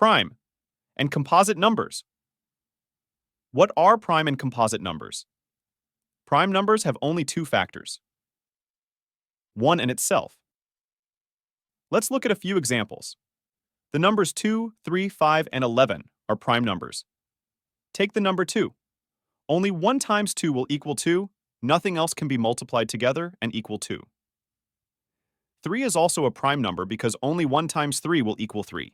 prime and composite numbers. What are prime and composite numbers? Prime numbers have only two factors, 1 and itself. Let's look at a few examples. The numbers 2, 3, 5, and 11 are prime numbers. Take the number 2. Only 1 times 2 will equal 2. Nothing else can be multiplied together and equal 2. 3 is also a prime number because only 1 times 3 will equal 3.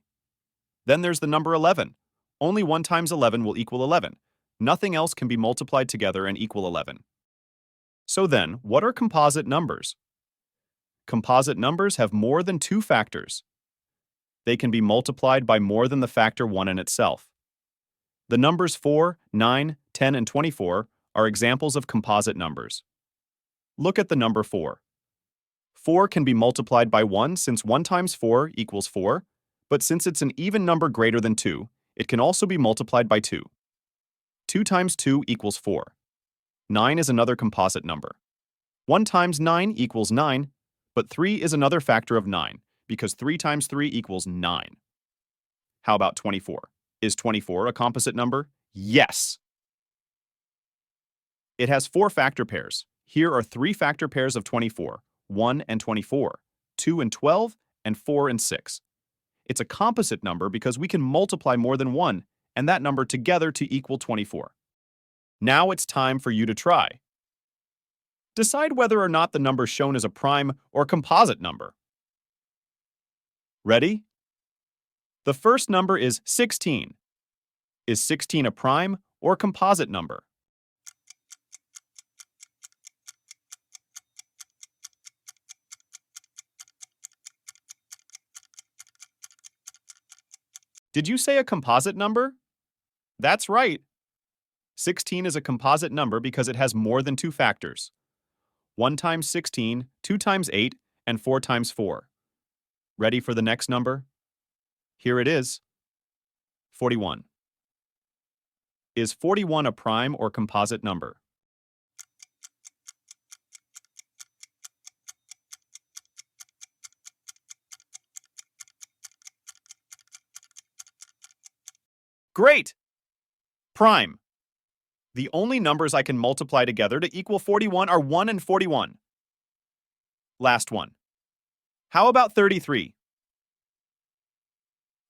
Then there's the number 11. Only 1 times 11 will equal 11. Nothing else can be multiplied together and equal 11. So then, what are composite numbers? Composite numbers have more than two factors. They can be multiplied by more than the factor 1 in itself. The numbers 4, 9, 10, and 24 are examples of composite numbers. Look at the number 4. 4 can be multiplied by 1 since 1 times 4 equals 4, but since it's an even number greater than 2, it can also be multiplied by 2. 2 times 2 equals 4. 9 is another composite number. 1 times 9 equals 9, but 3 is another factor of 9, because 3 times 3 equals 9. How about 24? Is 24 a composite number? Yes! It has 4 factor pairs. Here are 3 factor pairs of 24, 1 and 24, 2 and 12, and 4 and 6. It's a composite number because we can multiply more than 1 and that number together to equal 24. Now it's time for you to try. Decide whether or not the number shown is a prime or composite number. Ready? The first number is 16. Is 16 a prime or composite number? Did you say a composite number? That's right. 16 is a composite number because it has more than two factors. 1 times 16, 2 times 8, and 4 times 4. Ready for the next number? Here it is. 41. Is 41 a prime or composite number? Great! Prime. The only numbers I can multiply together to equal 41 are 1 and 41. Last one. How about 33?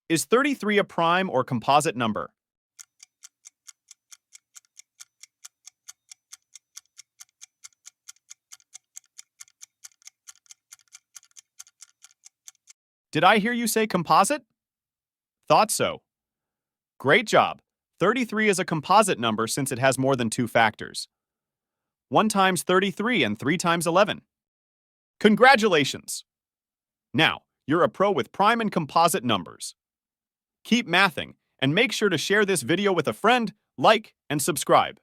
Is 33 a prime or composite number? Did I hear you say composite? Thought so. Great job. 33 is a composite number since it has more than two factors. 1 times 33 and 3 times 11. Congratulations! Now, you're a pro with prime and composite numbers. Keep mathing, and make sure to share this video with a friend, like, and subscribe.